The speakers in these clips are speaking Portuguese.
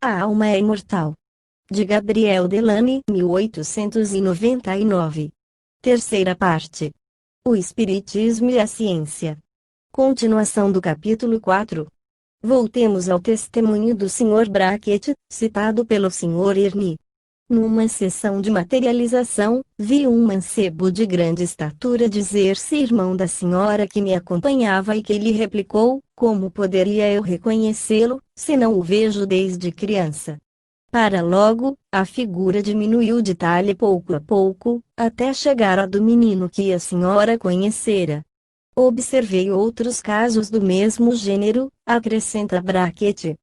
A alma é imortal. De Gabriel Delany, 1899. Terceira parte. O Espiritismo e a Ciência. Continuação do capítulo 4. Voltemos ao testemunho do Sr. Brackett, citado pelo Sr. Ernie. Numa sessão de materialização, vi um mancebo de grande estatura dizer-se irmão da senhora que me acompanhava e que lhe replicou: como poderia eu reconhecê-lo, se não o vejo desde criança? Para logo, a figura diminuiu de talhe pouco a pouco, até chegar à do menino que a senhora conhecera. Observei outros casos do mesmo gênero, acrescenta Brackett.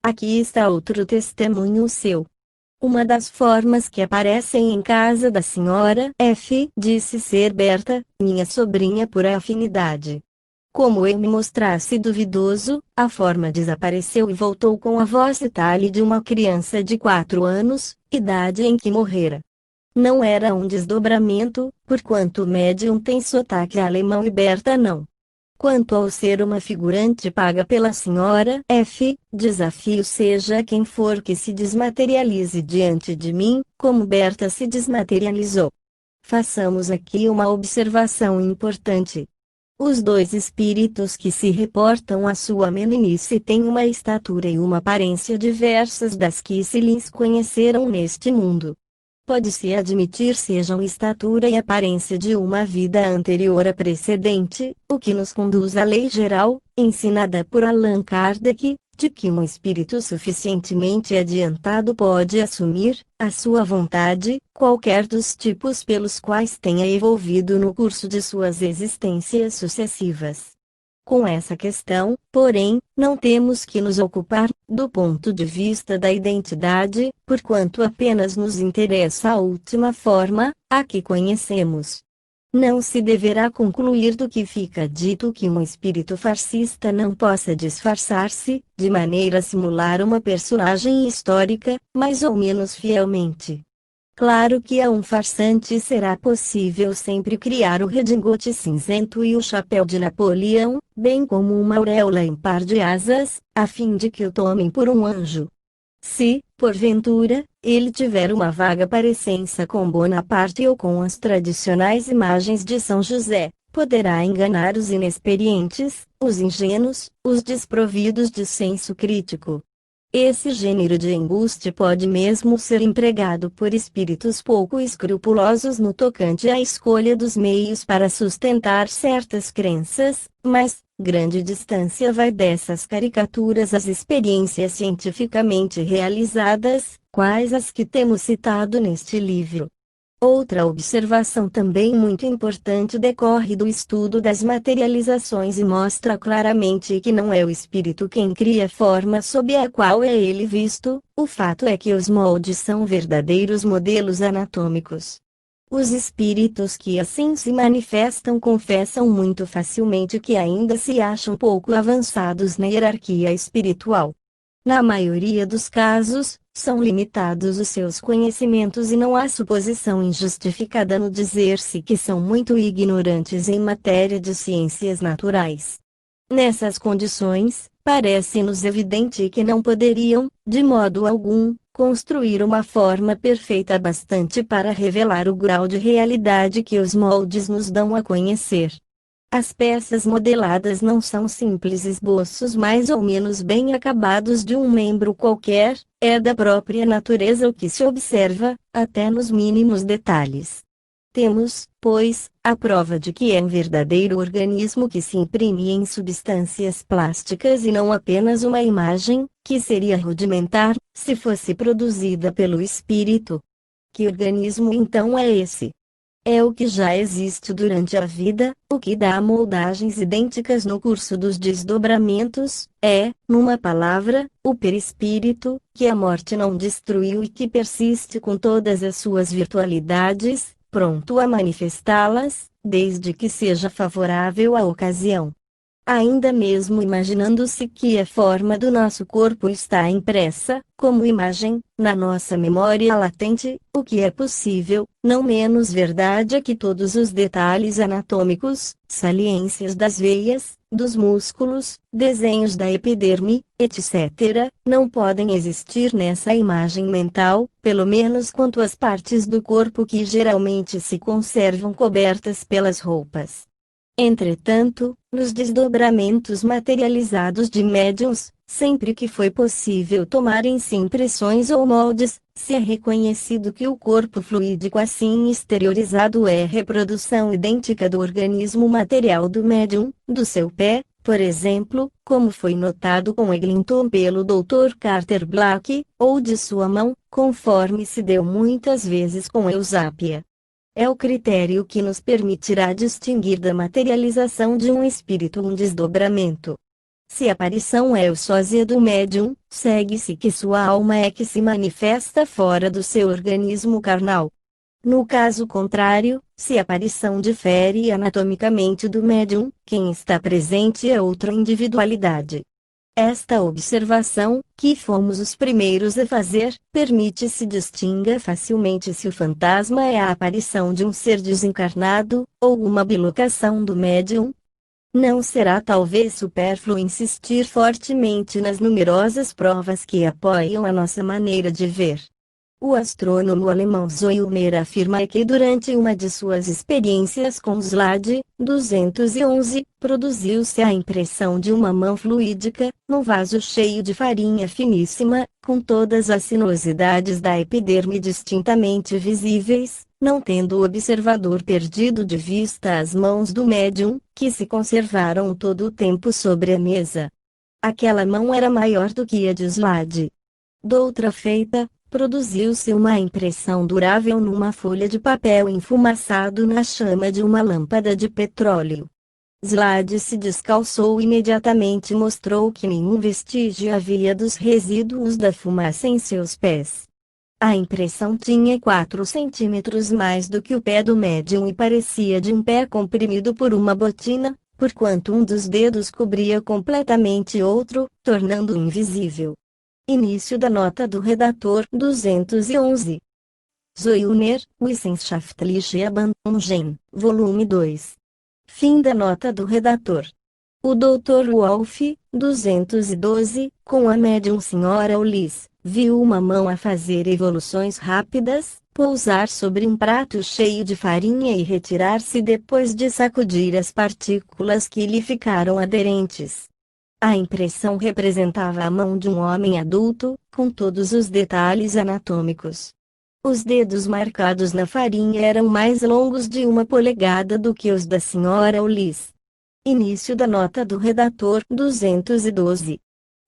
Aqui está outro testemunho seu. Uma das formas que aparecem em casa da senhora F. disse ser Berta, minha sobrinha por afinidade. Como eu me mostrasse duvidoso, a forma desapareceu e voltou com a voz e talhe de uma criança de 4 anos, idade em que morrera. Não era um desdobramento, porquanto o médium tem sotaque alemão e Berta não. Quanto ao ser uma figurante paga pela senhora F., desafio seja quem for que se desmaterialize diante de mim, como Berta se desmaterializou. Façamos aqui uma observação importante. Os dois espíritos que se reportam à sua meninice têm uma estatura e uma aparência diversas das que se lhes conheceram neste mundo. Pode-se admitir sejam estatura e aparência de uma vida anterior à precedente, o que nos conduz à lei geral, ensinada por Allan Kardec, de que um espírito suficientemente adiantado pode assumir, à sua vontade, qualquer dos tipos pelos quais tenha evolvido no curso de suas existências sucessivas. Com essa questão, porém, não temos que nos ocupar, do ponto de vista da identidade, porquanto apenas nos interessa a última forma, a que conhecemos. Não se deverá concluir do que fica dito que um espírito fascista não possa disfarçar-se, de maneira a simular uma personagem histórica, mais ou menos fielmente. Claro que a um farsante será possível sempre criar o redingote cinzento e o chapéu de Napoleão, bem como uma auréola em par de asas, a fim de que o tomem por um anjo. Se, porventura, ele tiver uma vaga parecença com Bonaparte ou com as tradicionais imagens de São José, poderá enganar os inexperientes, os ingênuos, os desprovidos de senso crítico. Esse gênero de embuste pode mesmo ser empregado por espíritos pouco escrupulosos no tocante à escolha dos meios para sustentar certas crenças, mas, grande distância vai dessas caricaturas às experiências cientificamente realizadas, quais as que temos citado neste livro. Outra observação também muito importante decorre do estudo das materializações e mostra claramente que não é o espírito quem cria a forma sob a qual é ele visto, o fato é que os moldes são verdadeiros modelos anatômicos. Os espíritos que assim se manifestam confessam muito facilmente que ainda se acham pouco avançados na hierarquia espiritual. Na maioria dos casos, são limitados os seus conhecimentos e não há suposição injustificada no dizer-se que são muito ignorantes em matéria de ciências naturais. Nessas condições, parece-nos evidente que não poderiam, de modo algum, construir uma forma perfeita bastante para revelar o grau de realidade que os moldes nos dão a conhecer. As peças modeladas não são simples esboços mais ou menos bem acabados de um membro qualquer, é da própria natureza o que se observa, até nos mínimos detalhes. Temos, pois, a prova de que é um verdadeiro organismo que se imprime em substâncias plásticas e não apenas uma imagem, que seria rudimentar, se fosse produzida pelo espírito. Que organismo então é esse? É o que já existe durante a vida, o que dá moldagens idênticas no curso dos desdobramentos, é, numa palavra, o perispírito, que a morte não destruiu e que persiste com todas as suas virtualidades, pronto a manifestá-las, desde que seja favorável a ocasião. Ainda mesmo imaginando-se que a forma do nosso corpo está impressa, como imagem, na nossa memória latente, o que é possível, não menos verdade é que todos os detalhes anatômicos, saliências das veias, dos músculos, desenhos da epiderme, etc., não podem existir nessa imagem mental, pelo menos quanto às partes do corpo que geralmente se conservam cobertas pelas roupas. Entretanto, nos desdobramentos materializados de médiuns, sempre que foi possível tomar em si impressões ou moldes, se é reconhecido que o corpo fluídico assim exteriorizado é reprodução idêntica do organismo material do médium, do seu pé, por exemplo, como foi notado com Eglinton pelo Dr. Carter Black, ou de sua mão, conforme se deu muitas vezes com Eusápia. É o critério que nos permitirá distinguir da materialização de um espírito um desdobramento. Se a aparição é o sósia do médium, segue-se que sua alma é que se manifesta fora do seu organismo carnal. No caso contrário, se a aparição difere anatomicamente do médium, quem está presente é outra individualidade. Esta observação, que fomos os primeiros a fazer, permite se distinga facilmente se o fantasma é a aparição de um ser desencarnado, ou uma bilocação do médium. Não será talvez supérfluo insistir fortemente nas numerosas provas que apoiam a nossa maneira de ver. O astrônomo alemão Zollner afirma que durante uma de suas experiências com Slade, 211, produziu-se a impressão de uma mão fluídica, num vaso cheio de farinha finíssima, com todas as sinuosidades da epiderme distintamente visíveis, não tendo o observador perdido de vista as mãos do médium, que se conservaram todo o tempo sobre a mesa. Aquela mão era maior do que a de Slade. Doutra feita, produziu-se uma impressão durável numa folha de papel enfumaçado na chama de uma lâmpada de petróleo. Slade se descalçou imediatamente e mostrou que nenhum vestígio havia dos resíduos da fumaça em seus pés. A impressão tinha 4 centímetros mais do que o pé do médium e parecia de um pé comprimido por uma botina, porquanto um dos dedos cobria completamente outro, tornando-o invisível. Início da nota do redator 211. Zollner, Wissenschaftliche Abhandlungen, volume 2. Fim da nota do redator. O Dr. Wolff, 212, com a médium Sra. Ulis, viu uma mão a fazer evoluções rápidas, pousar sobre um prato cheio de farinha e retirar-se depois de sacudir as partículas que lhe ficaram aderentes. A impressão representava a mão de um homem adulto, com todos os detalhes anatômicos. Os dedos marcados na farinha eram mais longos de 1 polegada do que os da Sra. Ulis. Início da nota do redator 212.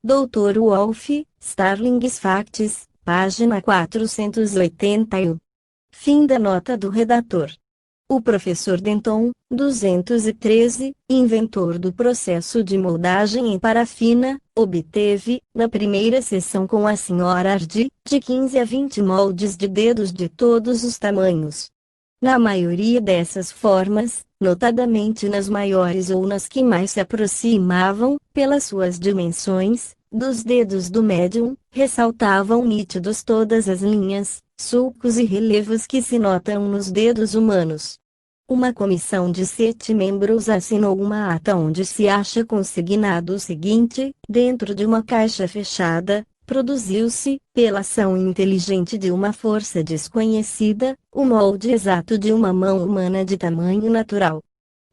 Dr. Wolff, Starlings Facts, página 481. Fim da nota do redator. O professor Denton, 213, inventor do processo de moldagem em parafina, obteve, na primeira sessão com a Sra. Hardy, de 15 a 20 moldes de dedos de todos os tamanhos. Na maioria dessas formas, notadamente nas maiores ou nas que mais se aproximavam, pelas suas dimensões, dos dedos do médium, ressaltavam nítidos todas as linhas, sulcos e relevos que se notam nos dedos humanos. Uma comissão de 7 membros assinou uma ata onde se acha consignado o seguinte: dentro de uma caixa fechada, produziu-se, pela ação inteligente de uma força desconhecida, o molde exato de uma mão humana de tamanho natural.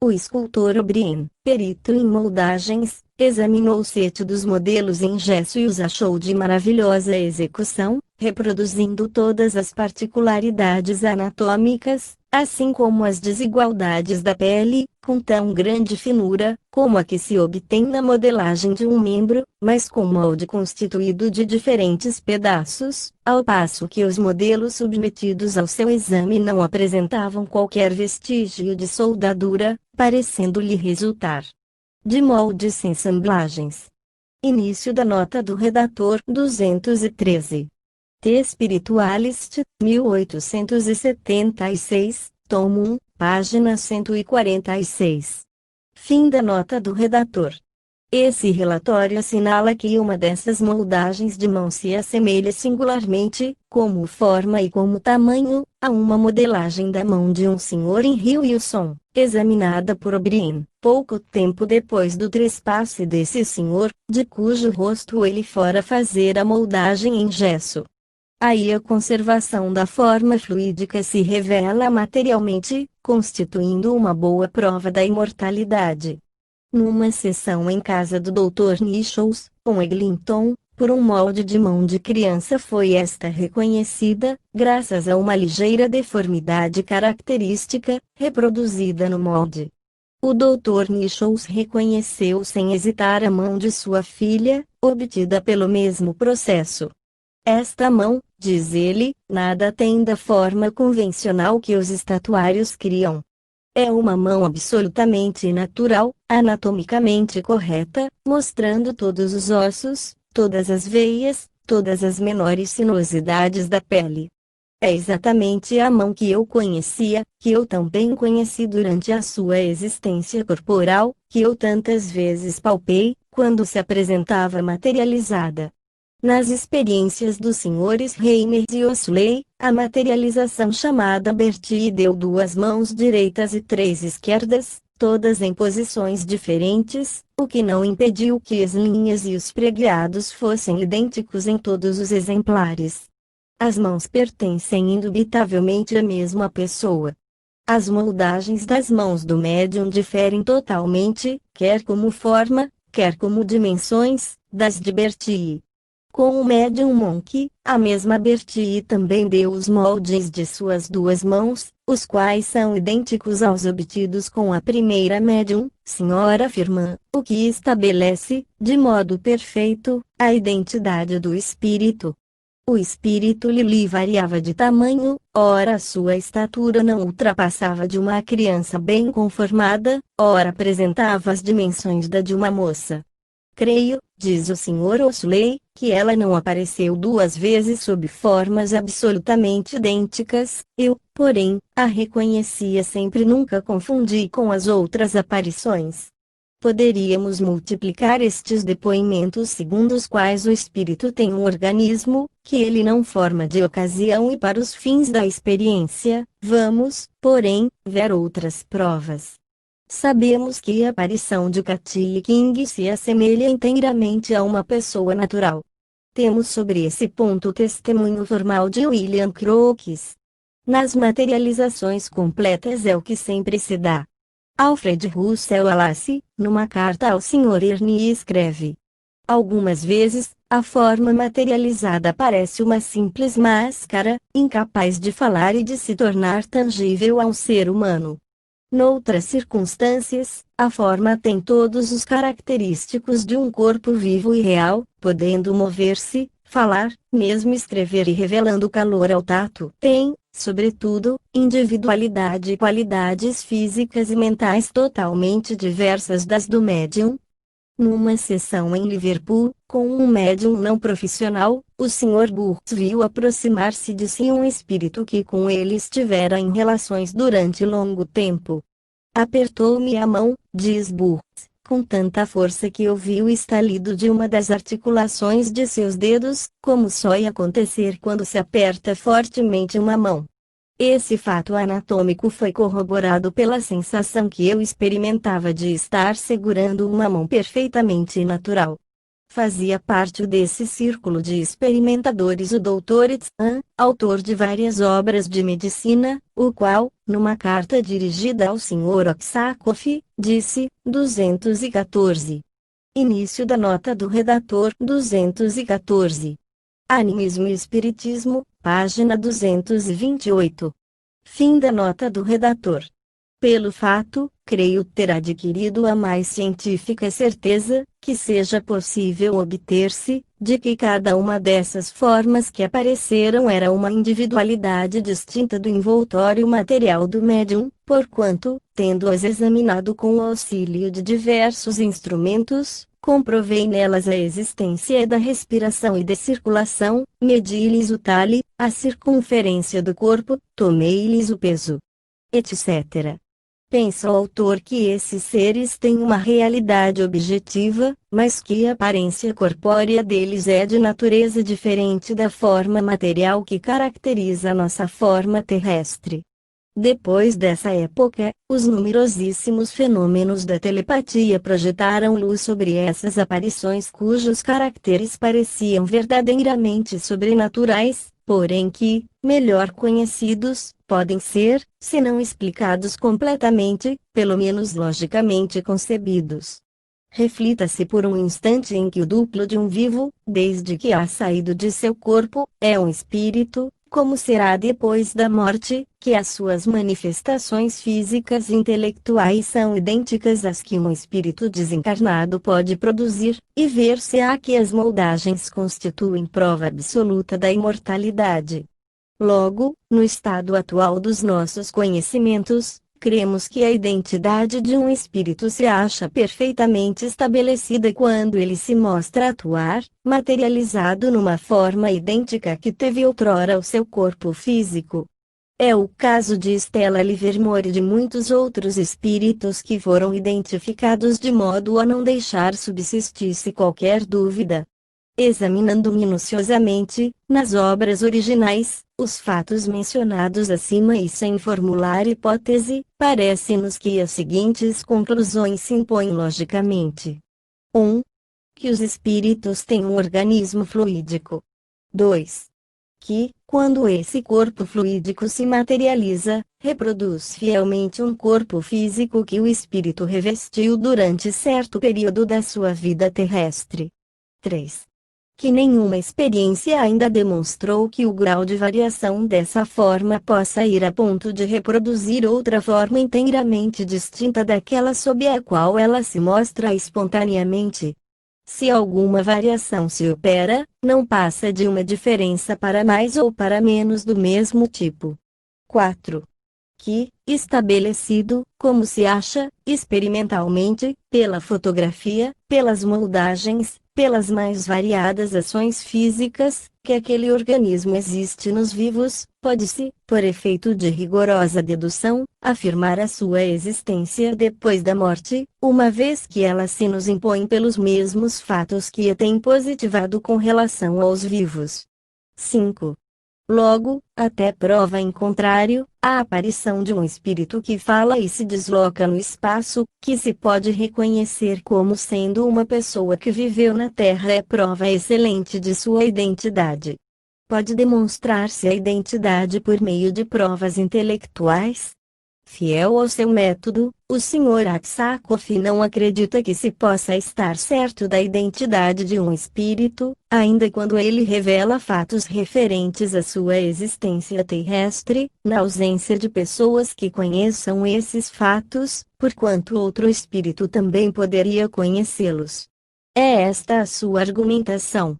O escultor O'Brien, perito em moldagens, examinou o 7 dos modelos em gesso e os achou de maravilhosa execução, reproduzindo todas as particularidades anatômicas, assim como as desigualdades da pele, com tão grande finura, como a que se obtém na modelagem de um membro, mas com molde constituído de diferentes pedaços, ao passo que os modelos submetidos ao seu exame não apresentavam qualquer vestígio de soldadura, parecendo-lhe resultar de moldes sem ensamblagens. Início da nota do redator 213. The Spiritualist, 1876, tomo 1, página 146. Fim da nota do redator. Esse relatório assinala que uma dessas moldagens de mão se assemelha singularmente, como forma e como tamanho, a uma modelagem da mão de um senhor em Rio Wilson, examinada por O'Brien, pouco tempo depois do trespasse desse senhor, de cujo rosto ele fora fazer a moldagem em gesso. Aí a conservação da forma fluídica se revela materialmente, constituindo uma boa prova da imortalidade. Numa sessão em casa do Dr. Nichols, com Eglinton, por um molde de mão de criança foi esta reconhecida, graças a uma ligeira deformidade característica, reproduzida no molde. O Dr. Nichols reconheceu sem hesitar a mão de sua filha, obtida pelo mesmo processo. Esta mão, diz ele, nada tem da forma convencional que os estatuários criam. É uma mão absolutamente natural, anatomicamente correta, mostrando todos os ossos, todas as veias, todas as menores sinuosidades da pele. É exatamente a mão que eu conhecia, que eu também conheci durante a sua existência corporal, que eu tantas vezes palpei, quando se apresentava materializada. Nas experiências dos Srs. Reimers e Osley, a materialização chamada Bertie deu 2 mãos direitas e 3 esquerdas, todas em posições diferentes, o que não impediu que as linhas e os preguiados fossem idênticos em todos os exemplares. As mãos pertencem indubitavelmente à mesma pessoa. As moldagens das mãos do médium diferem totalmente, quer como forma, quer como dimensões, das de Bertie. Com o médium Monk, a mesma Bertie também deu os moldes de suas 2 mãos, os quais são idênticos aos obtidos com a primeira médium, Sra. Firman, o que estabelece, de modo perfeito, a identidade do espírito. O espírito Lili variava de tamanho, ora sua estatura não ultrapassava de uma criança bem conformada, ora apresentava as dimensões da de uma moça. Creio, diz o Sr. Osley, que ela não apareceu 2 vezes sob formas absolutamente idênticas, eu, porém, a reconhecia sempre, nunca confundi com as outras aparições. Poderíamos multiplicar estes depoimentos segundo os quais o espírito tem um organismo, que ele não forma de ocasião e para os fins da experiência, vamos, porém, ver outras provas. Sabemos que a aparição de Katie King se assemelha inteiramente a uma pessoa natural. Temos sobre esse ponto o testemunho formal de William Crookes. Nas materializações completas é o que sempre se dá. Alfred Russel Wallace, numa carta ao Sr. Ernie, escreve: algumas vezes, a forma materializada parece uma simples máscara, incapaz de falar e de se tornar tangível a um ser humano. Noutras circunstâncias, a forma tem todos os característicos de um corpo vivo e real, podendo mover-se, falar, mesmo escrever e revelando calor ao tato. Tem, sobretudo, individualidade e qualidades físicas e mentais totalmente diversas das do médium. Numa sessão em Liverpool, com um médium não profissional, o Sr. Burks viu aproximar-se de si um espírito que com ele estivera em relações durante longo tempo. Apertou-me a mão, diz Burks, com tanta força que ouvi o estalido de uma das articulações de seus dedos, como só acontecer quando se aperta fortemente uma mão. Esse fato anatômico foi corroborado pela sensação que eu experimentava de estar segurando uma mão perfeitamente natural. Fazia parte desse círculo de experimentadores o Dr. Tsan, autor de várias obras de medicina, o qual, numa carta dirigida ao Sr. Aksakoff, disse, 214. Início da nota do redator 214. Animismo e Espiritismo, página 228. Fim da nota do redator. Pelo fato, creio ter adquirido a mais científica certeza, que seja possível obter-se, de que cada uma dessas formas que apareceram era uma individualidade distinta do envoltório material do médium, porquanto, tendo-as examinado com o auxílio de diversos instrumentos, comprovei nelas a existência da respiração e da circulação, medi-lhes o talhe, a circunferência do corpo, tomei-lhes o peso, etc. Pensa o autor que esses seres têm uma realidade objetiva, mas que a aparência corpórea deles é de natureza diferente da forma material que caracteriza a nossa forma terrestre. depois dessa época, os numerosíssimos fenômenos da telepatia projetaram luz sobre essas aparições cujos caracteres pareciam verdadeiramente sobrenaturais, porém que, melhor conhecidos, podem ser, se não explicados completamente, pelo menos logicamente concebidos. Reflita-se por um instante em que o duplo de um vivo, desde que ha saído de seu corpo, é um espírito, como será depois da morte, que as suas manifestações físicas e intelectuais são idênticas às que um espírito desencarnado pode produzir, e ver-se-á que as moldagens constituem prova absoluta da imortalidade. Logo, no estado atual dos nossos conhecimentos, cremos que a identidade de um espírito se acha perfeitamente estabelecida quando ele se mostra atuar, materializado numa forma idêntica que teve outrora o seu corpo físico. É o caso de Stella Livermore e de muitos outros espíritos que foram identificados de modo a não deixar subsistir-se qualquer dúvida. Examinando minuciosamente, nas obras originais, os fatos mencionados acima e sem formular hipótese, parece-nos que as seguintes conclusões se impõem logicamente. 1. Que os espíritos têm um organismo fluídico. 2. Que, quando esse corpo fluídico se materializa, reproduz fielmente um corpo físico que o espírito revestiu durante certo período da sua vida terrestre. 3. Que nenhuma experiência ainda demonstrou que o grau de variação dessa forma possa ir a ponto de reproduzir outra forma inteiramente distinta daquela sob a qual ela se mostra espontaneamente. Se alguma variação se opera, não passa de uma diferença para mais ou para menos do mesmo tipo. 4. Que, estabelecido, como se acha, experimentalmente, pela fotografia, pelas moldagens, pelas mais variadas ações físicas, que aquele organismo existe nos vivos, pode-se, por efeito de rigorosa dedução, afirmar a sua existência depois da morte, uma vez que ela se nos impõe pelos mesmos fatos que a tem positivado com relação aos vivos. 5. Logo, até prova em contrário, a aparição de um espírito que fala e se desloca no espaço, que se pode reconhecer como sendo uma pessoa que viveu na Terra é prova excelente de sua identidade. Pode demonstrar-se a identidade por meio de provas intelectuais? Fiel ao seu método, o Sr. Aksakoff não acredita que se possa estar certo da identidade de um espírito, ainda quando ele revela fatos referentes à sua existência terrestre, na ausência de pessoas que conheçam esses fatos, porquanto outro espírito também poderia conhecê-los. É esta a sua argumentação.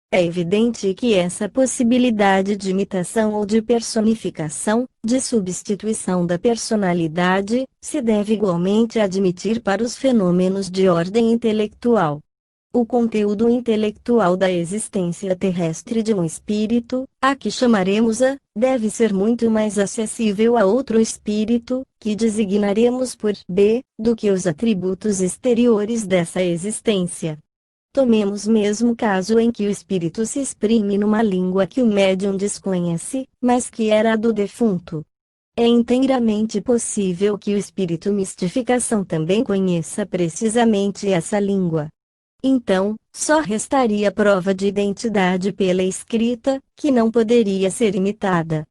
É evidente que essa possibilidade de imitação ou de personificação, de substituição da personalidade, se deve igualmente admitir para os fenômenos de ordem intelectual. O conteúdo intelectual da existência terrestre de um espírito, a que chamaremos A, deve ser muito mais acessível a outro espírito, que designaremos por B, do que os atributos exteriores dessa existência. Tomemos mesmo o caso em que o espírito se exprime numa língua que o médium desconhece, mas que era a do defunto. É inteiramente possível que o espírito mistificação também conheça precisamente essa língua. Então, só restaria prova de identidade pela escrita, que não poderia ser imitada.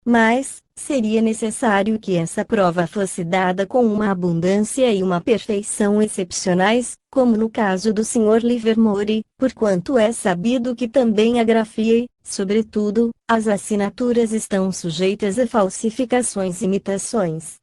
Mas, seria necessário que essa prova fosse dada com uma abundância e uma perfeição excepcionais, como no caso do Sr. Livermore, porquanto é sabido que também a grafia e, sobretudo, as assinaturas estão sujeitas a falsificações e imitações.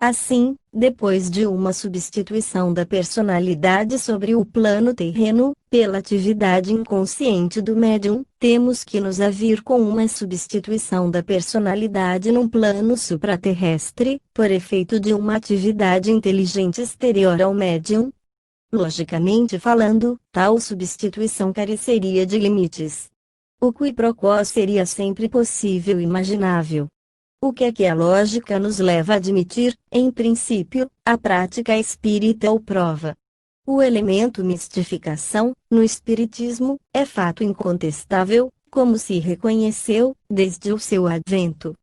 Assim, depois de uma substituição da personalidade sobre o plano terreno, pela atividade inconsciente do médium, temos que nos avir com uma substituição da personalidade num plano supraterrestre, por efeito de uma atividade inteligente exterior ao médium. Logicamente falando, tal substituição careceria de limites. O qui pro quo seria sempre possível e imaginável. O que é que a lógica nos leva a admitir, em princípio, a prática espírita o prova. O elemento mistificação, no espiritismo, é fato incontestável, como se reconheceu, desde o seu advento.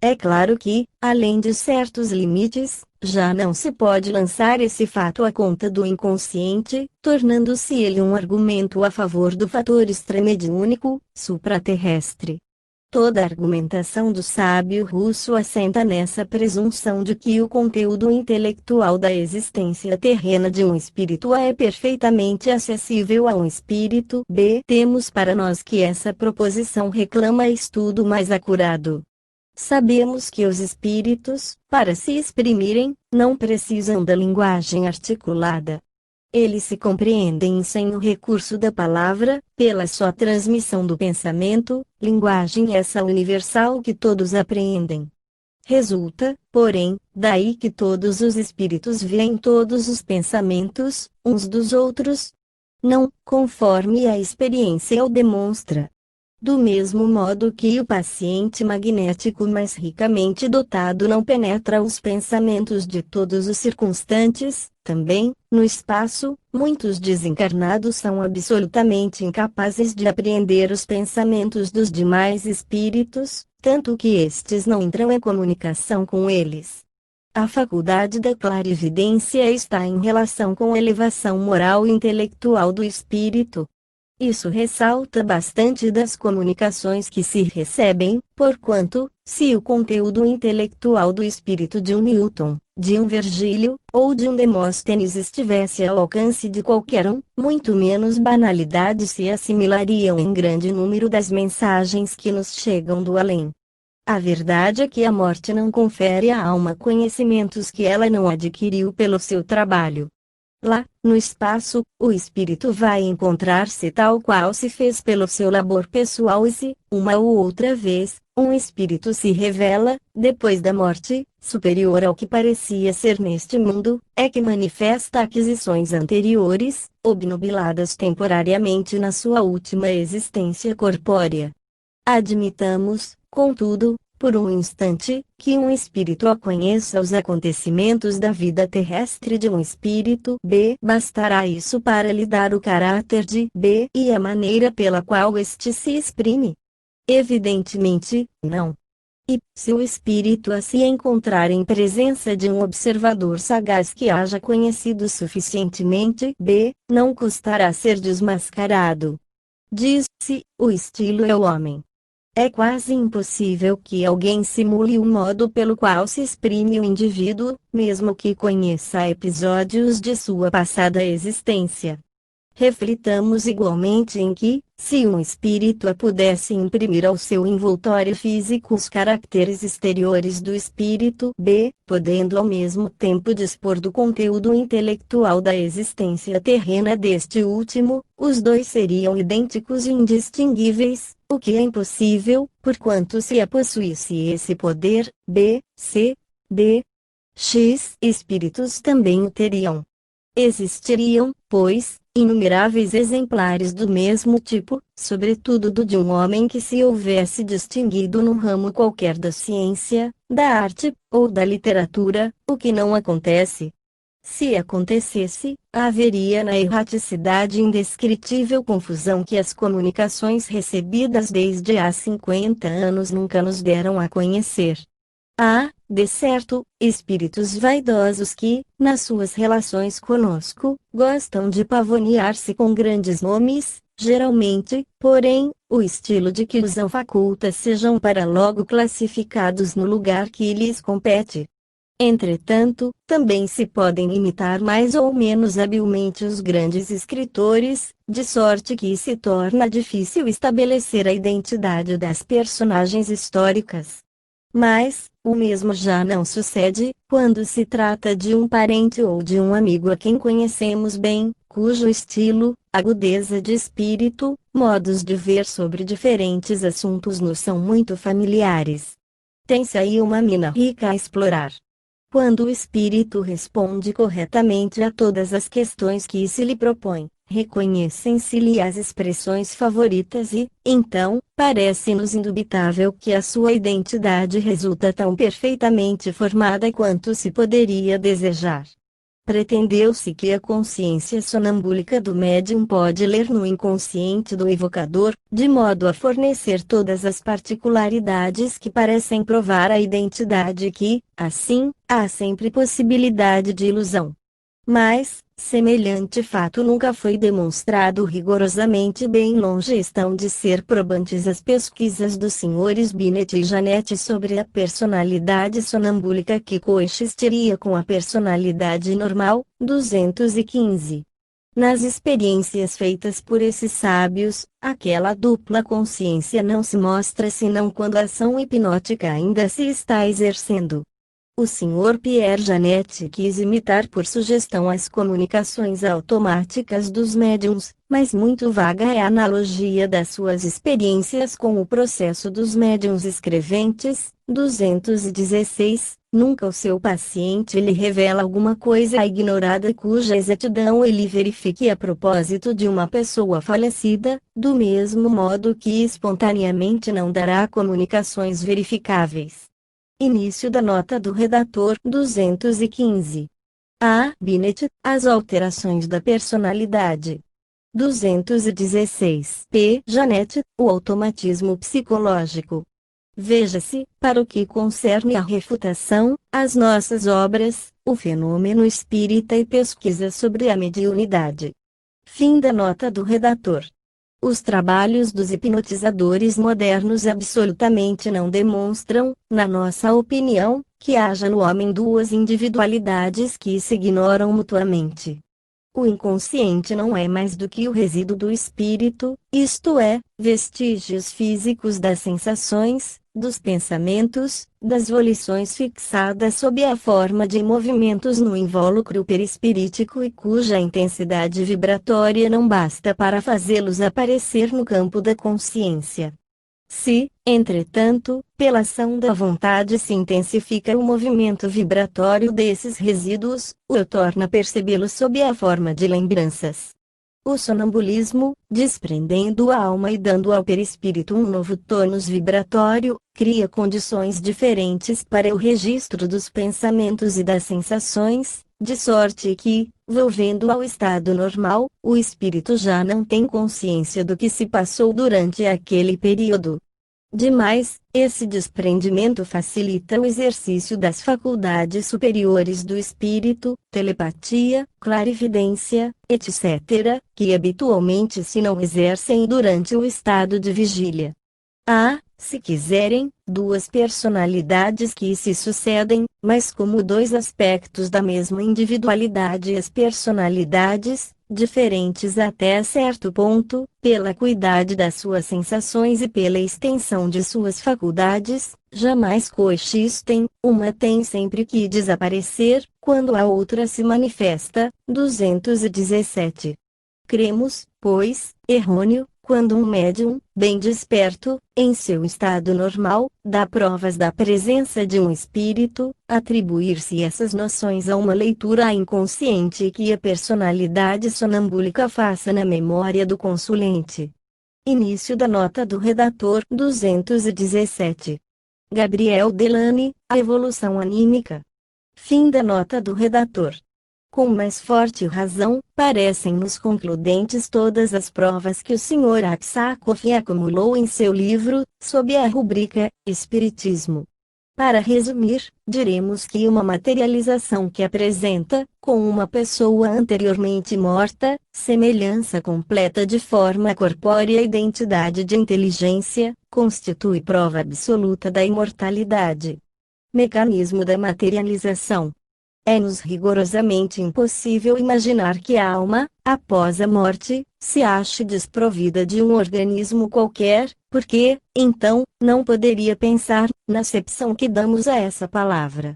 É claro que, além de certos limites, já não se pode lançar esse fato à conta do inconsciente, tornando-se ele um argumento a favor do fator extremediúnico, supraterrestre. Toda a argumentação do sábio russo assenta nessa presunção de que o conteúdo intelectual da existência terrena de um espírito A é perfeitamente acessível a um espírito B. Temos para nós que essa proposição reclama estudo mais acurado. Sabemos que os espíritos, para se exprimirem, não precisam da linguagem articulada. Eles se compreendem sem o recurso da palavra, pela só transmissão do pensamento, linguagem essa universal que todos apreendem. Resulta, porém, daí que todos os espíritos veem todos os pensamentos, uns dos outros, não, conforme a experiência o demonstra. Do mesmo modo que o paciente magnético mais ricamente dotado não penetra os pensamentos de todos os circunstantes, também, no espaço, muitos desencarnados são absolutamente incapazes de apreender os pensamentos dos demais espíritos, tanto que estes não entram em comunicação com eles. A faculdade da clarividência está em relação com a elevação moral e intelectual do espírito. Isso ressalta bastante das comunicações que se recebem, porquanto, se o conteúdo intelectual do espírito de um Newton, de um Virgílio, ou de um Demóstenes estivesse ao alcance de qualquer um, muito menos banalidades se assimilariam em grande número das mensagens que nos chegam do além. A verdade é que a morte não confere à alma conhecimentos que ela não adquiriu pelo seu trabalho. Lá, no espaço, o espírito vai encontrar-se tal qual se fez pelo seu labor pessoal e se, uma ou outra vez, um espírito se revela, depois da morte, superior ao que parecia ser neste mundo, é que manifesta aquisições anteriores, obnubiladas temporariamente na sua última existência corpórea. Admitamos, contudo, por um instante, que um espírito conheça os acontecimentos da vida terrestre de um espírito B. Bastará isso para lhe dar o caráter de B e a maneira pela qual este se exprime? Evidentemente, não. E, se o espírito se encontrar em presença de um observador sagaz que haja conhecido suficientemente B, não custará ser desmascarado. Diz-se, o estilo é o homem. É quase impossível que alguém simule o modo pelo qual se exprime o indivíduo, mesmo que conheça episódios de sua passada existência. Reflitamos igualmente em que, se um espírito pudesse imprimir ao seu envoltório físico os caracteres exteriores do espírito B, podendo ao mesmo tempo dispor do conteúdo intelectual da existência terrena deste último, os dois seriam idênticos e indistinguíveis, o que é impossível, porquanto se possuísse esse poder, B, C, D, X espíritos também o teriam. Existiriam, pois, inumeráveis exemplares do mesmo tipo, sobretudo do de um homem que se houvesse distinguido num ramo qualquer da ciência, da arte, ou da literatura, o que não acontece. Se acontecesse, haveria na erraticidade indescritível confusão que as comunicações recebidas desde há 50 anos nunca nos deram a conhecer. Há, de certo, espíritos vaidosos que, nas suas relações conosco, gostam de pavonear-se com grandes nomes, geralmente, porém, o estilo de que usam faculta sejam para logo classificados no lugar que lhes compete. Entretanto, também se podem imitar mais ou menos habilmente os grandes escritores, de sorte que se torna difícil estabelecer a identidade das personagens históricas. Mas, o mesmo já não sucede, quando se trata de um parente ou de um amigo a quem conhecemos bem, cujo estilo, agudeza de espírito, modos de ver sobre diferentes assuntos nos são muito familiares. Tem-se aí uma mina rica a explorar. Quando o espírito responde corretamente a todas as questões que se lhe propõe, reconhecem-se-lhe as expressões favoritas e, então, parece-nos indubitável que a sua identidade resulta tão perfeitamente formada quanto se poderia desejar. Pretendeu-se que a consciência sonambúlica do médium pode ler no inconsciente do evocador, de modo a fornecer todas as particularidades que parecem provar a identidade e que, assim, há sempre possibilidade de ilusão. Mas, semelhante fato nunca foi demonstrado rigorosamente. Bem longe estão de ser probantes as pesquisas dos senhores Binet e Janet sobre a personalidade sonambúlica que coexistiria com a personalidade normal. 215. Nas experiências feitas por esses sábios, aquela dupla consciência não se mostra senão quando a ação hipnótica ainda se está exercendo. O Sr. Pierre Janet quis imitar por sugestão as comunicações automáticas dos médiums, mas muito vaga é a analogia das suas experiências com o processo dos médiums escreventes. 216. Nunca o seu paciente lhe revela alguma coisa ignorada cuja exatidão ele verifique a propósito de uma pessoa falecida, do mesmo modo que espontaneamente não dará comunicações verificáveis. Início da nota do redator. 215. A. Binet, as alterações da personalidade. 216. P. Janet, o automatismo psicológico. Veja-se, para o que concerne à refutação, as nossas obras, o fenômeno espírita e pesquisa sobre a mediunidade. Fim da nota do redator. Os trabalhos dos hipnotizadores modernos absolutamente não demonstram, na nossa opinião, que haja no homem duas individualidades que se ignoram mutuamente. O inconsciente não é mais do que o resíduo do espírito, isto é, vestígios físicos das sensações, dos pensamentos, das volições fixadas sob a forma de movimentos no invólucro perispirítico e cuja intensidade vibratória não basta para fazê-los aparecer no campo da consciência. Se, entretanto, pela ação da vontade se intensifica o movimento vibratório desses resíduos, o torna percebê-los sob a forma de lembranças. O sonambulismo, desprendendo a alma e dando ao perispírito um novo tônus vibratório, cria condições diferentes para o registro dos pensamentos e das sensações, de sorte que, volvendo ao estado normal, o espírito já não tem consciência do que se passou durante aquele período. Demais, esse desprendimento facilita o exercício das faculdades superiores do espírito, telepatia, clarividência, etc., que habitualmente se não exercem durante o estado de vigília. Há, se quiserem, duas personalidades que se sucedem, mas como dois aspectos da mesma individualidade. As personalidades, diferentes até certo ponto, pela acuidade das suas sensações e pela extensão de suas faculdades, jamais coexistem, uma tem sempre que desaparecer, quando a outra se manifesta. 217. Cremos, pois, errôneo, quando um médium, bem desperto, em seu estado normal, dá provas da presença de um espírito, atribuir-se essas noções a uma leitura inconsciente que a personalidade sonambúlica faça na memória do consulente. Início da nota do redator. 217. Gabriel Delany, A Evolução Anímica. Fim da nota do redator. Com mais forte razão, parecem-nos concludentes todas as provas que o Sr. Aksakoff acumulou em seu livro, sob a rubrica Espiritismo. Para resumir, diremos que uma materialização que apresenta, com uma pessoa anteriormente morta, semelhança completa de forma corpórea e identidade de inteligência, constitui prova absoluta da imortalidade. Mecanismo da materialização. É-nos rigorosamente impossível imaginar que a alma, após a morte, se ache desprovida de um organismo qualquer, porque, então, não poderia pensar, na acepção que damos a essa palavra.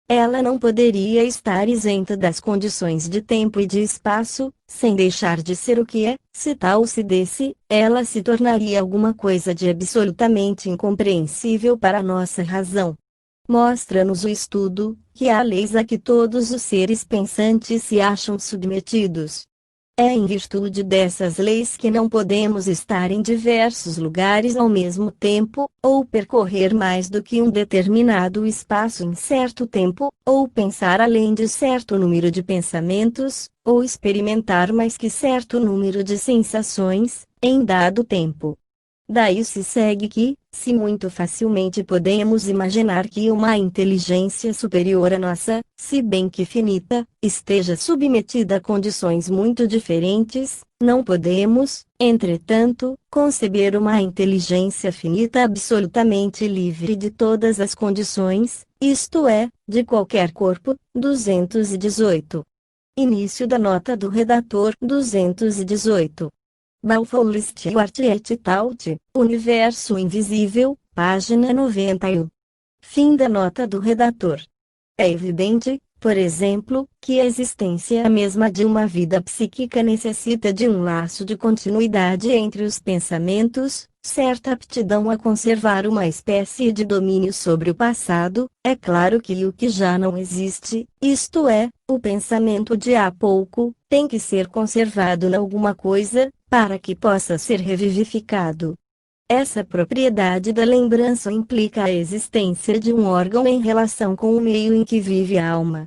Ela não poderia estar isenta das condições de tempo e de espaço, sem deixar de ser o que é. Se tal se desse, ela se tornaria alguma coisa de absolutamente incompreensível para a nossa razão. Mostra-nos o estudo, que há leis a que todos os seres pensantes se acham submetidos. É em virtude dessas leis que não podemos estar em diversos lugares ao mesmo tempo, ou percorrer mais do que um determinado espaço em certo tempo, ou pensar além de certo número de pensamentos, ou experimentar mais que certo número de sensações, em dado tempo. Daí se segue que, se muito facilmente podemos imaginar que uma inteligência superior à nossa, se bem que finita, esteja submetida a condições muito diferentes, não podemos, entretanto, conceber uma inteligência finita absolutamente livre de todas as condições, isto é, de qualquer corpo. 218. Início da nota do redator. 218. Balfour Stewart et al. Universo Invisível, página 91. Fim da nota do redator. É evidente, por exemplo, que a existência mesma de uma vida psíquica necessita de um laço de continuidade entre os pensamentos, certa aptidão a conservar uma espécie de domínio sobre o passado. É claro que o que já não existe, isto é, o pensamento de há pouco, tem que ser conservado em alguma coisa, para que possa ser revivificado. Essa propriedade da lembrança implica a existência de um órgão em relação com o meio em que vive a alma.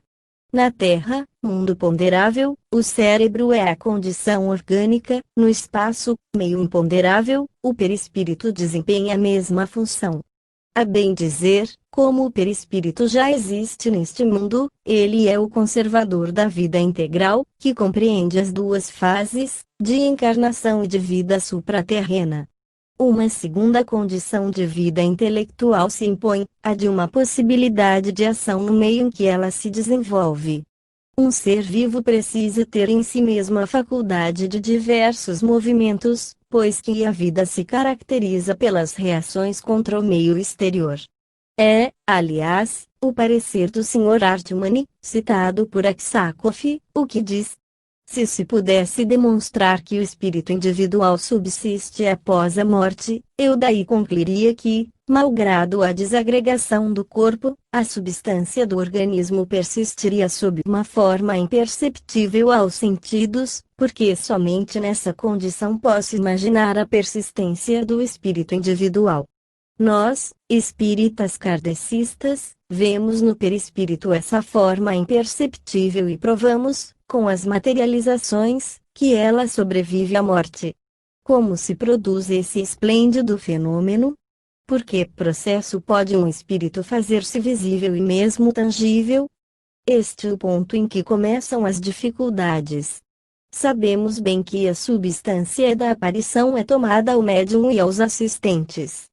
Na Terra, mundo ponderável, o cérebro é a condição orgânica; no espaço, meio imponderável, o perispírito desempenha a mesma função. A bem dizer, como o perispírito já existe neste mundo, ele é o conservador da vida integral, que compreende as duas fases, de encarnação e de vida supraterrena. Uma segunda condição de vida intelectual se impõe, a de uma possibilidade de ação no meio em que ela se desenvolve. Um ser vivo precisa ter em si mesmo a faculdade de diversos movimentos, pois que a vida se caracteriza pelas reações contra o meio exterior. É, aliás, o parecer do Sr. Hartmann, citado por Aksakov, o que diz: se pudesse demonstrar que o espírito individual subsiste após a morte, eu daí concluiria que, malgrado a desagregação do corpo, a substância do organismo persistiria sob uma forma imperceptível aos sentidos, porque somente nessa condição posso imaginar a persistência do espírito individual. Nós, espíritas kardecistas, vemos no perispírito essa forma imperceptível e provamos, com as materializações, que ela sobrevive à morte. Como se produz esse esplêndido fenômeno? Por que processo pode um espírito fazer-se visível e mesmo tangível? Este é o ponto em que começam as dificuldades. Sabemos bem que a substância da aparição é tomada ao médium e aos assistentes.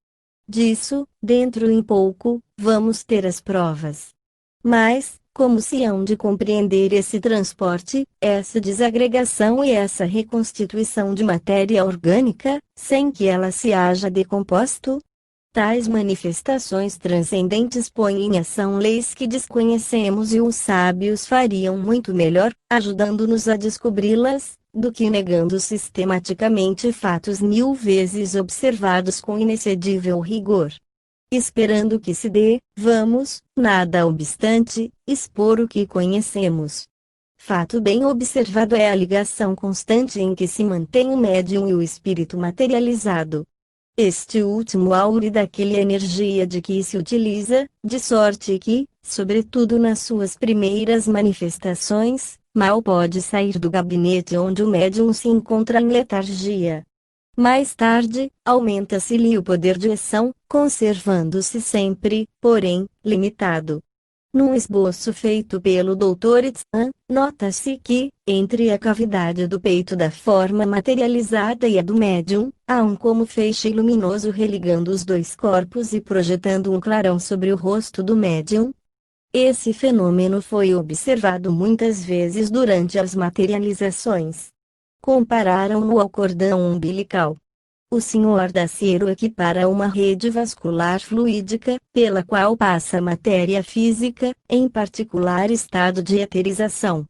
Disso, dentro em pouco, vamos ter as provas. Mas, como se hão de compreender esse transporte, essa desagregação e essa reconstituição de matéria orgânica, sem que ela se haja decomposto? Tais manifestações transcendentes põem em ação leis que desconhecemos e os sábios fariam muito melhor, ajudando-nos a descobri-las, do que negando sistematicamente fatos 1000 vezes observados com inexcedível rigor. Esperando que se dê, vamos, nada obstante, expor o que conhecemos. Fato bem observado é a ligação constante em que se mantém o médium e o espírito materializado. Este último aure daquela energia de que se utiliza, de sorte que, sobretudo nas suas primeiras manifestações, mal pode sair do gabinete onde o médium se encontra em letargia. Mais tarde, aumenta-se-lhe o poder de ação, conservando-se sempre, porém, limitado. Num esboço feito pelo Dr. Itzan, nota-se que, entre a cavidade do peito da forma materializada e a do médium, há um como feixe luminoso religando os dois corpos e projetando um clarão sobre o rosto do médium. Esse fenômeno foi observado muitas vezes durante as materializações. Compararam-no ao cordão umbilical. O Sr. Dacier o equipara a uma rede vascular fluídica, pela qual passa a matéria física, em particular estado de eterização.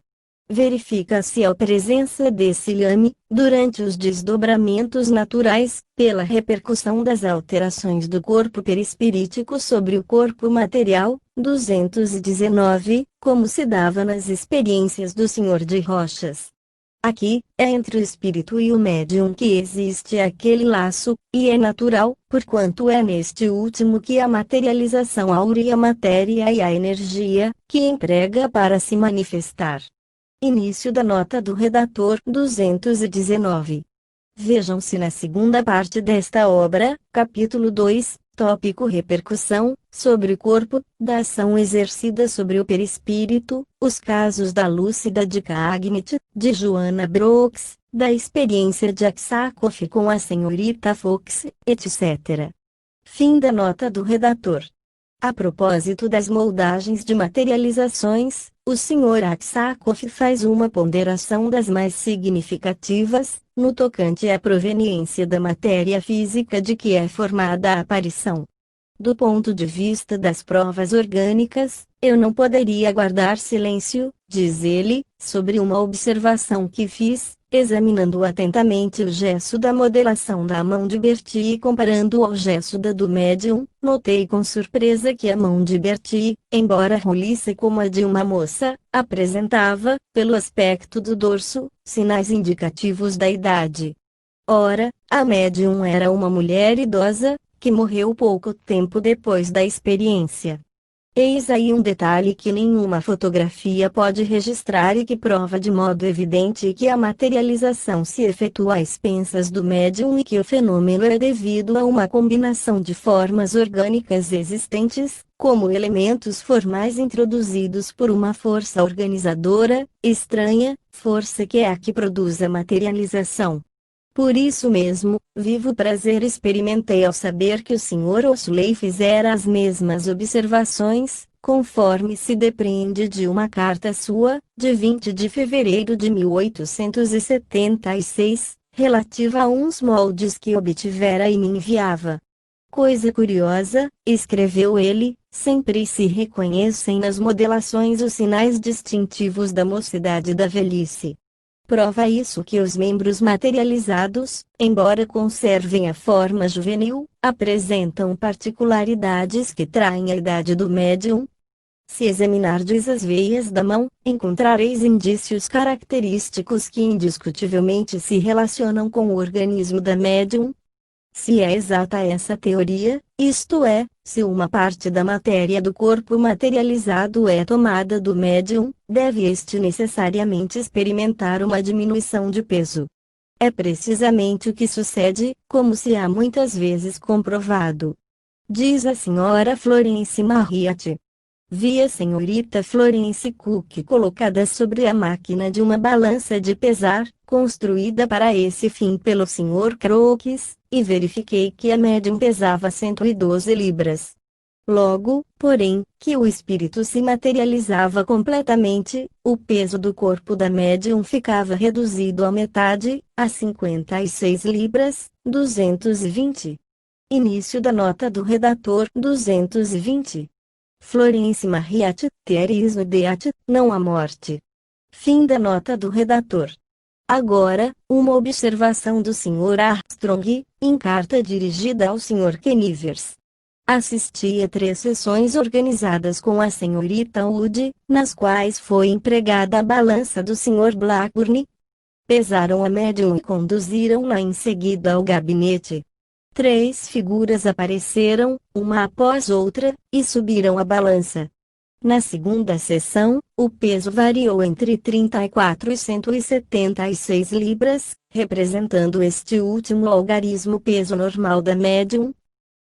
Verifica-se a presença desse lhame, durante os desdobramentos naturais, pela repercussão das alterações do corpo perispirítico sobre o corpo material. 219, como se dava nas experiências do Sr. de Rochas. Aqui, é entre o espírito e o médium que existe aquele laço, e é natural, porquanto é neste último que a materialização áurea a matéria e a energia, que emprega para se manifestar. Início da nota do redator 219. Vejam-se na segunda parte desta obra, capítulo 2, tópico repercussão, sobre o corpo, da ação exercida sobre o perispírito, os casos da lúcida de Cagnit, de Joanna Brooks, da experiência de Aksakoff com a senhorita Fox, etc. Fim da nota do redator. A propósito das moldagens de materializações, o Sr. Aksakoff faz uma ponderação das mais significativas, no tocante à proveniência da matéria física de que é formada a aparição. Do ponto de vista das provas orgânicas, eu não poderia guardar silêncio, diz ele, sobre uma observação que fiz, examinando atentamente o gesto da modelação da mão de Bertie e comparando-o ao gesto da do médium, notei com surpresa que a mão de Bertie, embora roliça como a de uma moça, apresentava, pelo aspecto do dorso, sinais indicativos da idade. Ora, a médium era uma mulher idosa, que morreu pouco tempo depois da experiência. Eis aí um detalhe que nenhuma fotografia pode registrar e que prova de modo evidente que a materialização se efetua às expensas do médium e que o fenômeno é devido a uma combinação de formas orgânicas existentes, como elementos formais introduzidos por uma força organizadora, estranha, força que é a que produz a materialização. Por isso mesmo, vivo prazer experimentei ao saber que o Sr. Ossuley fizera as mesmas observações, conforme se depreende de uma carta sua, de 20 de fevereiro de 1876, relativa a uns moldes que obtivera e me enviava. Coisa curiosa, escreveu ele, sempre se reconhecem nas modelações os sinais distintivos da mocidade e da velhice. Prova isso que os membros materializados, embora conservem a forma juvenil, apresentam particularidades que traem a idade do médium. Se examinardes as veias da mão, encontrareis indícios característicos que indiscutivelmente se relacionam com o organismo da médium. Se é exata essa teoria, isto é, se uma parte da matéria do corpo materializado é tomada do médium, deve este necessariamente experimentar uma diminuição de peso. É precisamente o que sucede, como se há muitas vezes comprovado. Diz a senhora Florence Marriott. Vi a senhorita Florence Cook colocada sobre a máquina de uma balança de pesar, construída para esse fim pelo Sr. Crookes, e verifiquei que a médium pesava 112 libras. Logo, porém, que o espírito se materializava completamente, o peso do corpo da médium ficava reduzido à metade, a 56 libras, 220. Início da nota do redator 220. Florence Marriott, Teres no Deat, não a morte. Fim da nota do redator. Agora, uma observação do Sr. Armstrong, em carta dirigida ao Sr. Kenivers. Assisti a 3 sessões organizadas com a senhorita Wood, nas quais foi empregada a balança do Sr. Blackburn. Pesaram a médium e conduziram-na em seguida ao gabinete. 3 figuras apareceram, uma após outra, e subiram a balança. Na segunda sessão, o peso variou entre 34 e 176 libras, representando este último algarismo peso normal da médium.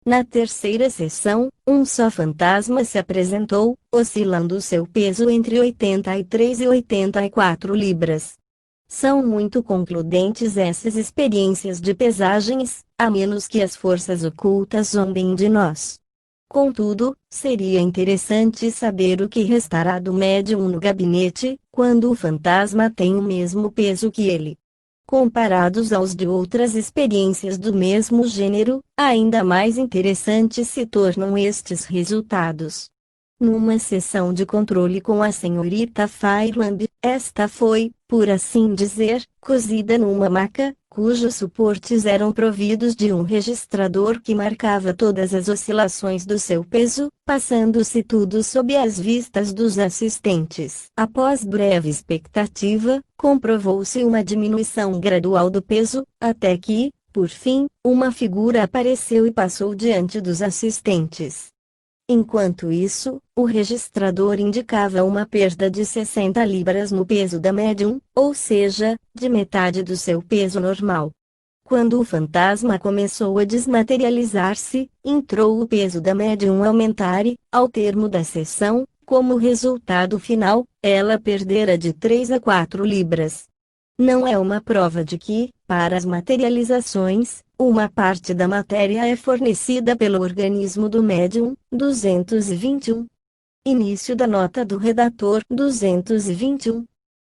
Na terceira sessão, um só fantasma se apresentou, oscilando seu peso entre 83 e 84 libras. São muito concludentes essas experiências de pesagens, a menos que as forças ocultas zombem de nós. Contudo, seria interessante saber o que restará do médium no gabinete, quando o fantasma tem o mesmo peso que ele. Comparados aos de outras experiências do mesmo gênero, ainda mais interessantes se tornam estes resultados. Numa sessão de controle com a senhorita Fireland, esta foi, por assim dizer, cozida numa maca, cujos suportes eram providos de um registrador que marcava todas as oscilações do seu peso, passando-se tudo sob as vistas dos assistentes. Após breve expectativa, comprovou-se uma diminuição gradual do peso, até que, por fim, uma figura apareceu e passou diante dos assistentes. Enquanto isso, o registrador indicava uma perda de 60 libras no peso da médium, ou seja, de metade do seu peso normal. Quando o fantasma começou a desmaterializar-se, entrou o peso da médium a aumentar e, ao termo da sessão, como resultado final, ela perdera de 3 a 4 libras. Não é uma prova de que, para as materializações, uma parte da matéria é fornecida pelo organismo do médium. 221. Início da nota do redator. 221.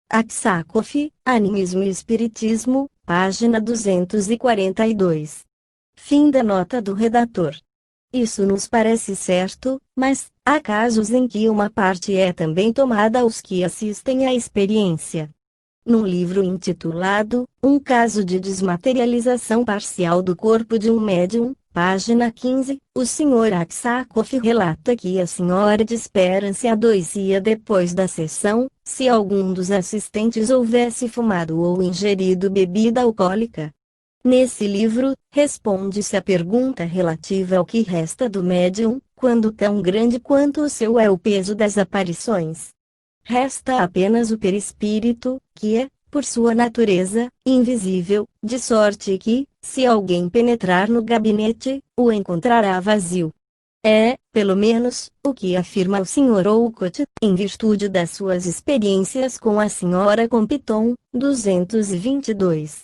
Aksakoff, Animismo e Espiritismo, página 242. Fim da nota do redator. Isso nos parece certo, mas há casos em que uma parte é também tomada aos que assistem à experiência. Num livro intitulado Um caso de desmaterialização parcial do corpo de um médium, página 15, o Sr. Aksakoff relata que a senhora de Esperance adoecia depois da sessão, se algum dos assistentes houvesse fumado ou ingerido bebida alcoólica. Nesse livro, responde-se a pergunta relativa ao que resta do médium, quando tão grande quanto o seu é o peso das aparições. Resta apenas o perispírito, que é, por sua natureza, invisível, de sorte que, se alguém penetrar no gabinete, o encontrará vazio. É, pelo menos, o que afirma o Sr. Olcott, em virtude das suas experiências com a Sra. Compton. 222.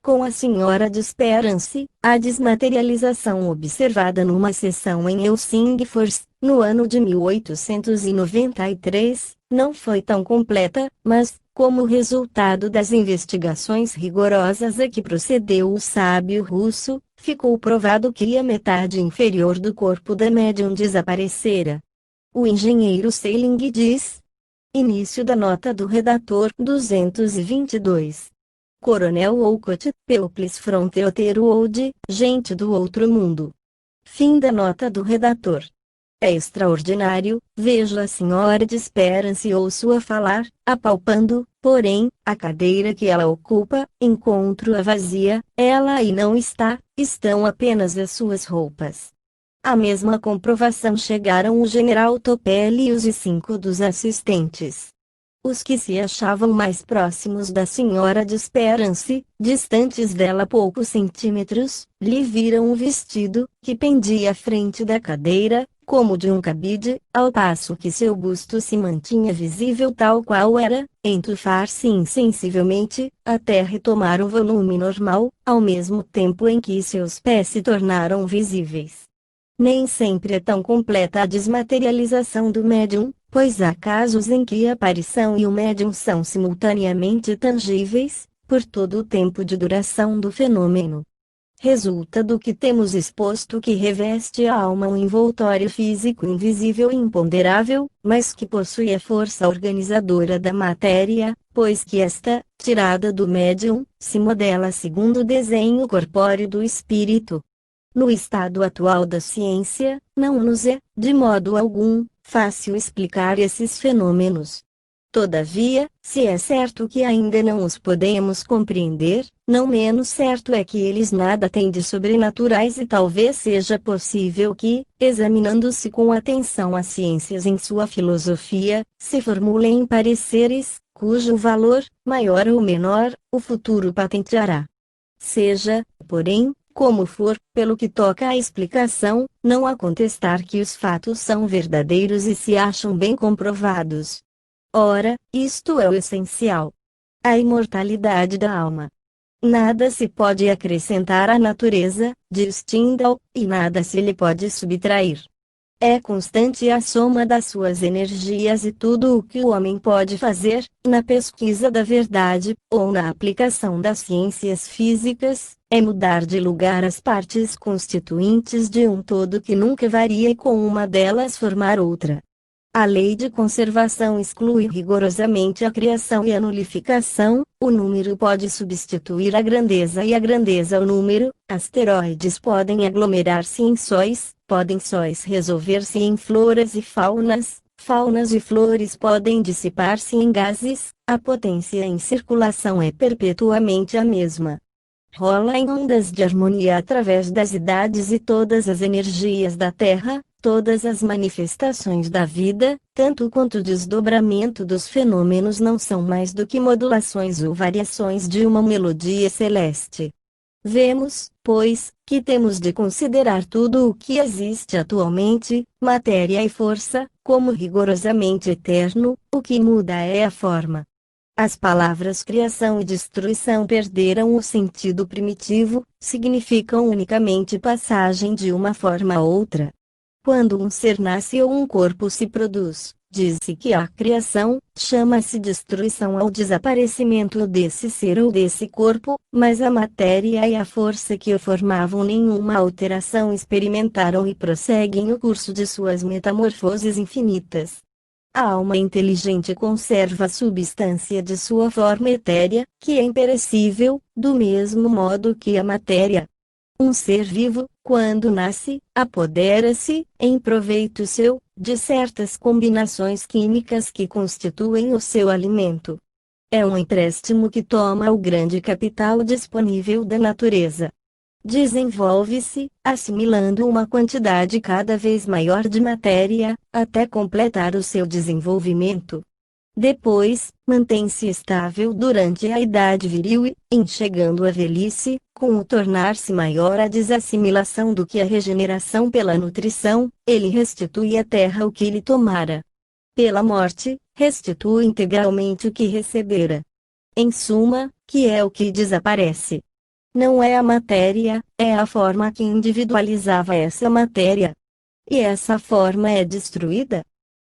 Com a Sra. de Esperance, a desmaterialização observada numa sessão em Helsingfors, no ano de 1893, não foi tão completa, mas, como resultado das investigações rigorosas a que procedeu o sábio russo, ficou provado que a metade inferior do corpo da médium desaparecera. O engenheiro Seiling diz. Início da nota do redator. 222. Coronel Olcott, People's Frontier World, gente do outro mundo. Fim da nota do redator. É extraordinário, vejo a senhora de Esperance e ouço-a falar, apalpando, porém, a cadeira que ela ocupa, encontro-a vazia, ela aí não está, estão apenas as suas roupas. A mesma comprovação chegaram o general Topelius e 5 dos assistentes. Os que se achavam mais próximos da senhora de Esperance, distantes dela poucos centímetros, lhe viram o vestido, que pendia à frente da cadeira, como de um cabide, ao passo que seu busto se mantinha visível tal qual era, entufar-se insensivelmente, até retomar o volume normal, ao mesmo tempo em que seus pés se tornaram visíveis. Nem sempre é tão completa a desmaterialização do médium, pois há casos em que a aparição e o médium são simultaneamente tangíveis, por todo o tempo de duração do fenômeno. Resulta do que temos exposto que reveste a alma um envoltório físico invisível e imponderável, mas que possui a força organizadora da matéria, pois que esta, tirada do médium, se modela segundo o desenho corpóreo do espírito. No estado atual da ciência, não nos é, de modo algum, fácil explicar esses fenômenos. Todavia, se é certo que ainda não os podemos compreender, não menos certo é que eles nada têm de sobrenaturais e talvez seja possível que, examinando-se com atenção as ciências em sua filosofia, se formulem pareceres, cujo valor, maior ou menor, o futuro patenteará. Seja, porém, como for, pelo que toca à explicação, não há contestar que os fatos são verdadeiros e se acham bem comprovados. Ora, isto é o essencial. A imortalidade da alma. Nada se pode acrescentar à natureza, diz Tyndall, e nada se lhe pode subtrair. É constante a soma das suas energias e tudo o que o homem pode fazer, na pesquisa da verdade, ou na aplicação das ciências físicas, é mudar de lugar as partes constituintes de um todo que nunca varia e com uma delas formar outra. A lei de conservação exclui rigorosamente a criação e a nulificação. O número pode substituir a grandeza e a grandeza o número. Asteroides podem aglomerar-se em sóis, podem sóis resolver-se em floras e faunas, faunas e flores podem dissipar-se em gases. A potência em circulação é perpetuamente a mesma. Rola em ondas de harmonia através das idades e todas as energias da Terra. Todas as manifestações da vida, tanto quanto o desdobramento dos fenômenos, não são mais do que modulações ou variações de uma melodia celeste. Vemos, pois, que temos de considerar tudo o que existe atualmente, matéria e força, como rigorosamente eterno. O que muda é a forma. As palavras criação e destruição perderam o sentido primitivo, significam unicamente passagem de uma forma a outra. Quando um ser nasce ou um corpo se produz, diz-se que a criação, chama-se destruição ao desaparecimento desse ser ou desse corpo, mas a matéria e a força que o formavam nenhuma alteração experimentaram e prosseguem o curso de suas metamorfoses infinitas. A alma inteligente conserva a substância de sua forma etérea, que é imperecível, do mesmo modo que a matéria. Um ser vivo, quando nasce, apodera-se, em proveito seu, de certas combinações químicas que constituem o seu alimento. É um empréstimo que toma o grande capital disponível da natureza. Desenvolve-se, assimilando uma quantidade cada vez maior de matéria, até completar o seu desenvolvimento. Depois, mantém-se estável durante a idade viril e, em chegando à velhice, com o tornar-se maior a desassimilação do que a regeneração pela nutrição, ele restitui à terra o que lhe tomara. Pela morte, restitui integralmente o que recebera. Em suma, que é o que desaparece. Não é a matéria, é a forma que individualizava essa matéria. E essa forma é destruída?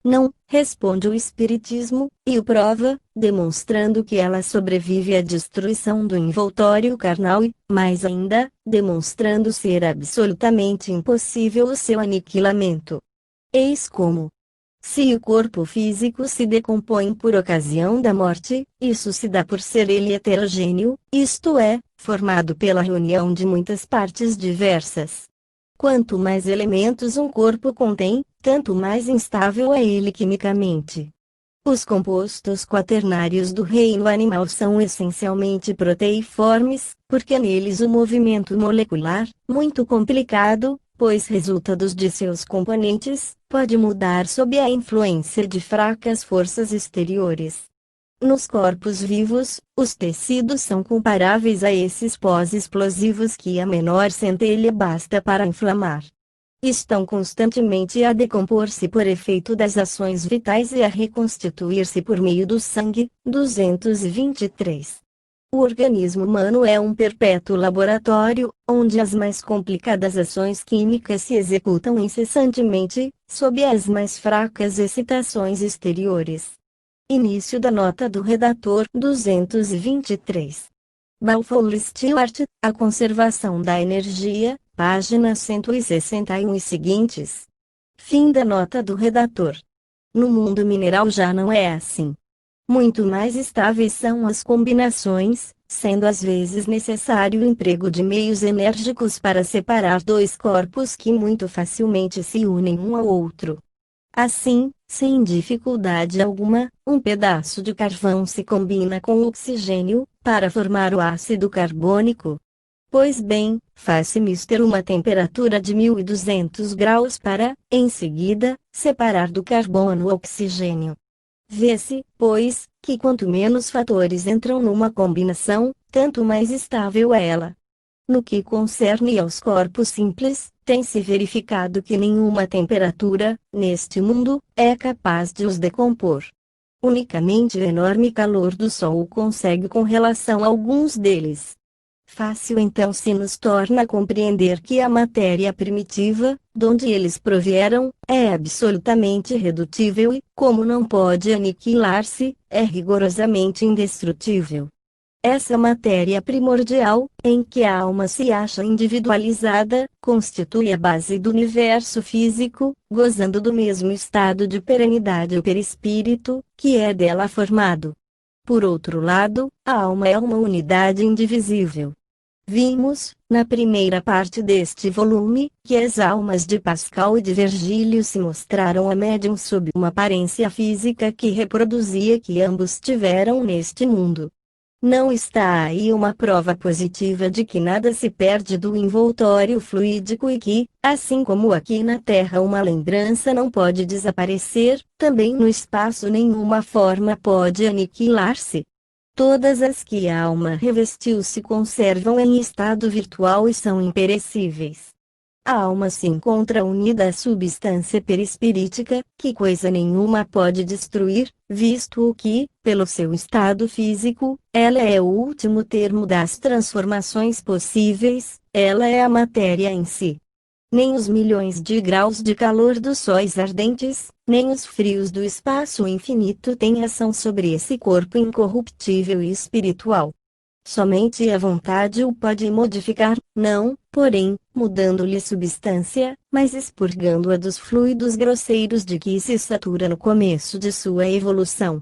Não, responde o Espiritismo, e o prova, demonstrando que ela sobrevive à destruição do envoltório carnal e, mais ainda, demonstrando ser absolutamente impossível o seu aniquilamento. Eis como. Se o corpo físico se decompõe por ocasião da morte, isso se dá por ser ele heterogêneo, isto é, formado pela reunião de muitas partes diversas. Quanto mais elementos um corpo contém, tanto mais instável é ele quimicamente. Os compostos quaternários do reino animal são essencialmente proteiformes, porque neles o movimento molecular, muito complicado, pois resultados de seus componentes, pode mudar sob a influência de fracas forças exteriores. Nos corpos vivos, os tecidos são comparáveis a esses pós explosivos que a menor centelha basta para inflamar. Estão constantemente a decompor-se por efeito das ações vitais e a reconstituir-se por meio do sangue. 223. O organismo humano é um perpétuo laboratório, onde as mais complicadas ações químicas se executam incessantemente, sob as mais fracas excitações exteriores. Início da nota do redator. 223. Balfour Stewart, A Conservação da Energia, página 161 e seguintes. Fim da nota do redator. No mundo mineral já não é assim. Muito mais estáveis são as combinações, sendo às vezes necessário o emprego de meios enérgicos para separar dois corpos que muito facilmente se unem um ao outro. Assim, sem dificuldade alguma, um pedaço de carvão se combina com o oxigênio, para formar o ácido carbônico. Pois bem, faz-se mister uma temperatura de 1200 graus para, em seguida, separar do carbono o oxigênio. Vê-se, pois, que quanto menos fatores entram numa combinação, tanto mais estável é ela. No que concerne aos corpos simples, tem-se verificado que nenhuma temperatura, neste mundo, é capaz de os decompor. Unicamente o enorme calor do Sol o consegue com relação a alguns deles. Fácil então se nos torna compreender que a matéria primitiva, donde eles provieram, é absolutamente irredutível e, como não pode aniquilar-se, é rigorosamente indestrutível. Essa matéria primordial, em que a alma se acha individualizada, constitui a base do universo físico, gozando do mesmo estado de perenidade o perispírito, que é dela formado. Por outro lado, a alma é uma unidade indivisível. Vimos, na primeira parte deste volume, que as almas de Pascal e de Virgílio se mostraram a médium sob uma aparência física que reproduzia que ambos tiveram neste mundo. Não está aí uma prova positiva de que nada se perde do envoltório fluídico e que, assim como aqui na Terra uma lembrança não pode desaparecer, também no espaço nenhuma forma pode aniquilar-se. Todas as que a alma revestiu se conservam em estado virtual e são imperecíveis. A alma se encontra unida à substância perispirítica, que coisa nenhuma pode destruir, visto o que, pelo seu estado físico, ela é o último termo das transformações possíveis, ela é a matéria em si. Nem os milhões de graus de calor dos sóis ardentes, nem os frios do espaço infinito têm ação sobre esse corpo incorruptível e espiritual. Somente a vontade o pode modificar, não, porém, mudando-lhe substância, mas expurgando-a dos fluidos grosseiros de que se satura no começo de sua evolução.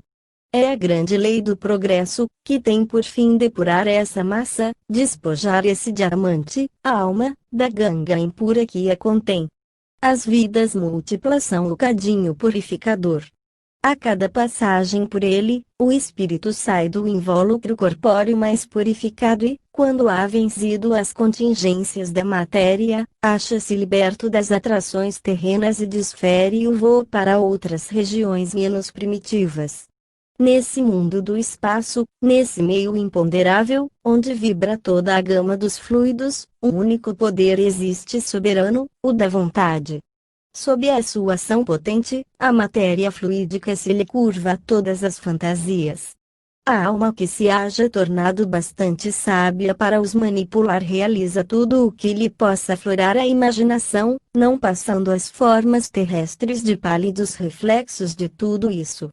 É a grande lei do progresso, que tem por fim depurar essa massa, despojar esse diamante, a alma, da ganga impura que a contém. As vidas múltiplas são o cadinho purificador. A cada passagem por ele, o espírito sai do invólucro corpóreo mais purificado e, quando há vencido as contingências da matéria, acha-se liberto das atrações terrenas e desfere o voo para outras regiões menos primitivas. Nesse mundo do espaço, nesse meio imponderável, onde vibra toda a gama dos fluidos, um único poder existe soberano, o da vontade. Sob a sua ação potente, a matéria fluídica se lhe curva a todas as fantasias. A alma que se haja tornado bastante sábia para os manipular realiza tudo o que lhe possa aflorar a imaginação, não passando as formas terrestres de pálidos reflexos de tudo isso.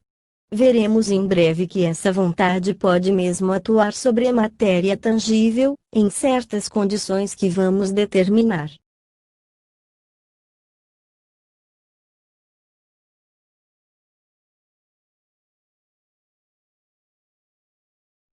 Veremos em breve que essa vontade pode mesmo atuar sobre a matéria tangível, em certas condições que vamos determinar.